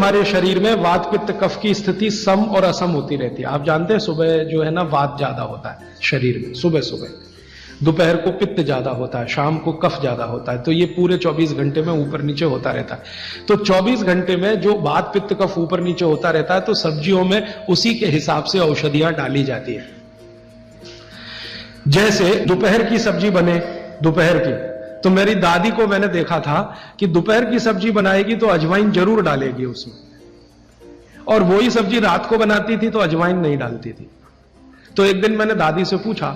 हमारे शरीर में वात पित्त कफ की स्थिति सम और असम होती रहती है। आप जानते हैं सुबह जो है ना वात ज्यादा होता है शरीर में, सुबह सुबह, दोपहर को पित्त ज्यादा होता है, शाम को कफ ज्यादा होता है। तो ये पूरे 24 घंटे में ऊपर नीचे होता रहता है। तो 24 घंटे में जो वात पित्त कफ ऊपर नीचे होता रहता है, तो सब्जियों में उसी के हिसाब से औषधियां डाली जाती है। जैसे दोपहर की सब्जी बने, दोपहर की, तो मेरी दादी को मैंने देखा था कि दोपहर की सब्जी बनाएगी तो अजवाइन जरूर डालेगी उसमें, और वही सब्जी रात को बनाती थी तो अजवाइन नहीं डालती थी। तो एक दिन मैंने दादी से पूछा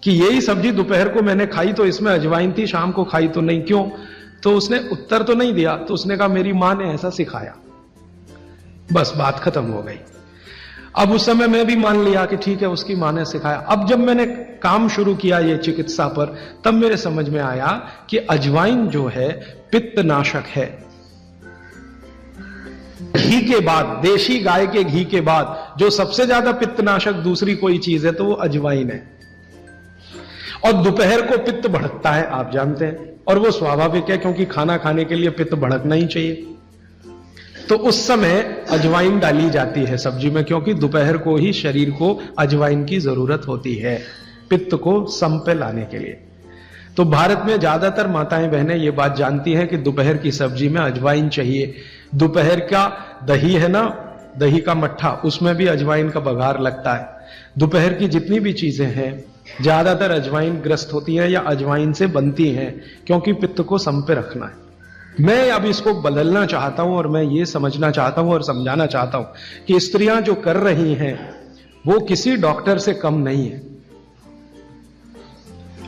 कि यही सब्जी दोपहर को मैंने खाई तो इसमें अजवाइन थी, शाम को खाई तो नहीं, क्यों? तो उसने उत्तर तो नहीं दिया। तो उसने कहा मेरी मां ने ऐसा सिखाया। बस बात खत्म हो गई। अब उस समय मैं भी मान लिया कि ठीक है, उसकी मां ने सिखाया। अब जब मैंने काम शुरू किया ये चिकित्सा पर, तब मेरे समझ में आया कि अजवाइन जो है पित्तनाशक है। घी के बाद, देशी गाय के घी के बाद जो सबसे ज्यादा पित्तनाशक दूसरी कोई चीज है तो वो अजवाइन है। और दोपहर को पित्त भड़कता है, आप जानते हैं, और वो स्वाभाविक है क्योंकि खाना खाने के लिए पित्त भड़कना ही चाहिए। तो उस समय अजवाइन डाली जाती है सब्जी में, क्योंकि दोपहर को ही शरीर को अजवाइन की जरूरत होती है पित्त को सम पे लाने के लिए। तो भारत में ज्यादातर माताएं बहनें ये बात जानती हैं कि दोपहर की सब्जी में अजवाइन चाहिए। दोपहर का दही है ना, दही का मट्ठा, उसमें भी अजवाइन का बघार लगता है। दोपहर की जितनी भी चीजें हैं ज्यादातर अजवाइन ग्रस्त होती हैं या अजवाइन से बनती हैं, क्योंकि पित्त को सम पे रखना है। मैं अब इसको बदलना चाहता हूं और मैं ये समझना चाहता हूं और समझाना चाहता हूं कि स्त्रियां जो कर रही हैं वो किसी डॉक्टर से कम नहीं है।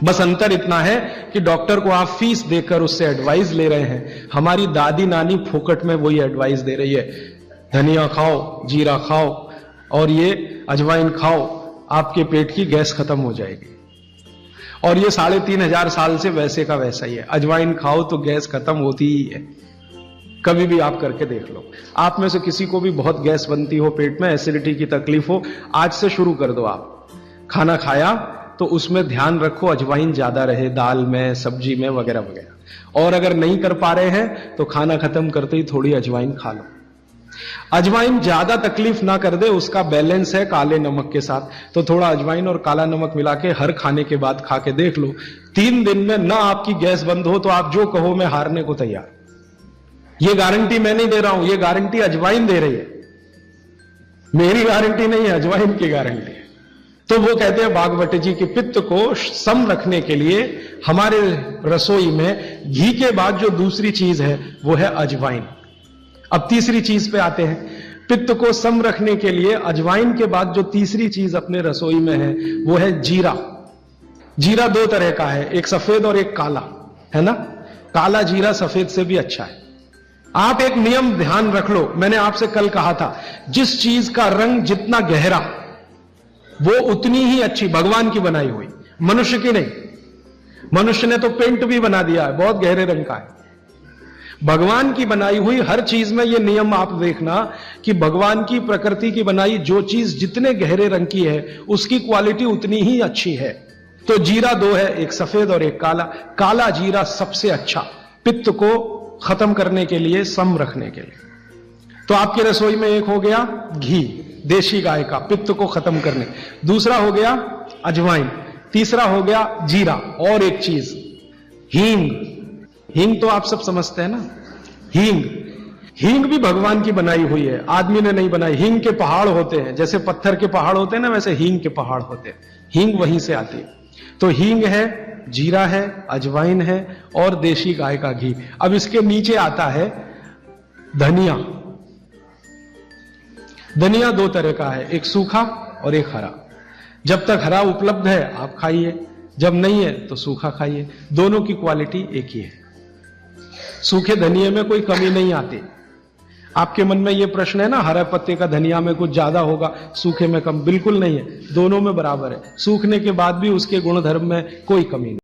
बस अंतर इतना है कि डॉक्टर को आप फीस देकर उससे एडवाइस ले रहे हैं, हमारी दादी नानी फोकट में वही एडवाइस दे रही है, धनिया खाओ, जीरा खाओ और ये अजवाइन खाओ, आपके पेट की गैस खत्म हो जाएगी। और ये 3500 साल से वैसे का वैसा ही है। अजवाइन खाओ तो गैस खत्म होती ही है। कभी भी आप करके देख लो। आप में से किसी को भी बहुत गैस बनती हो, पेट में एसिडिटी की तकलीफ हो, आज से शुरू कर दो। आप खाना खाया तो उसमें ध्यान रखो अजवाइन ज्यादा रहे, दाल में, सब्जी में, वगैरह वगैरह। और अगर नहीं कर पा रहे हैं तो खाना खत्म करते ही थोड़ी अजवाइन खा लो। अजवाइन ज्यादा तकलीफ ना कर दे, उसका बैलेंस है काले नमक के साथ। तो थोड़ा अजवाइन और काला नमक मिला के हर खाने के बाद खा के देख लो, 3 दिन में ना आपकी गैस बंद हो तो आप जो कहो मैं हारने को तैयार। ये गारंटी मैं नहीं दे रहा हूं, ये गारंटी अजवाइन दे रही है, मेरी गारंटी नहीं है, अजवाइन की गारंटी है। तो वो कहते हैं भागवत जी कि पित्त को सम रखने के लिए हमारे रसोई में घी के बाद जो दूसरी चीज है वो है अजवाइन। अब तीसरी चीज पे आते हैं। पित्त को सम रखने के लिए अजवाइन के बाद जो तीसरी चीज अपने रसोई में है वो है जीरा। जीरा 2 तरह का है, एक सफेद और एक काला, है ना। काला जीरा सफेद से भी अच्छा है। आप एक नियम ध्यान रख लो, मैंने आपसे कल कहा था, जिस चीज का रंग जितना गहरा वो उतनी ही अच्छी, भगवान की बनाई हुई, मनुष्य की नहीं। मनुष्य ने तो पेंट भी बना दिया है, बहुत गहरे रंग का है। भगवान की बनाई हुई हर चीज में ये नियम आप देखना कि भगवान की प्रकृति की बनाई जो चीज जितने गहरे रंग की है उसकी क्वालिटी उतनी ही अच्छी है। तो जीरा 2 है, एक सफेद और एक काला। काला जीरा सबसे अच्छा, पित्त को खत्म करने के लिए, सम रखने के लिए। तो आपकी रसोई में एक हो गया घी देशी गाय का, पित्त को खत्म करने। दूसरा हो गया अजवाइन, तीसरा हो गया जीरा, और एक चीज हींग। हींग तो आप सब समझते हैं ना, हींग। हींग भी भगवान की बनाई हुई है, आदमी ने नहीं बनाई। हींग के पहाड़ होते हैं, जैसे पत्थर के पहाड़ होते हैं ना, वैसे हींग के पहाड़ होते हैं। हींग वहीं से आती है। तो हींग है, जीरा है, अजवाइन है और देशी गाय का घी। अब इसके नीचे आता है धनिया। धनिया 2 तरह का है, एक सूखा और एक हरा। जब तक हरा उपलब्ध है आप खाइए, जब नहीं है तो सूखा खाइए, दोनों की क्वालिटी एक ही है। सूखे धनिये में कोई कमी नहीं आती। आपके मन में ये प्रश्न है ना, हरे पत्ते का धनिया में कुछ ज्यादा होगा, सूखे में कम, बिल्कुल नहीं है, दोनों में बराबर है। सूखने के बाद भी उसके गुण धर्म में कोई कमी नहीं।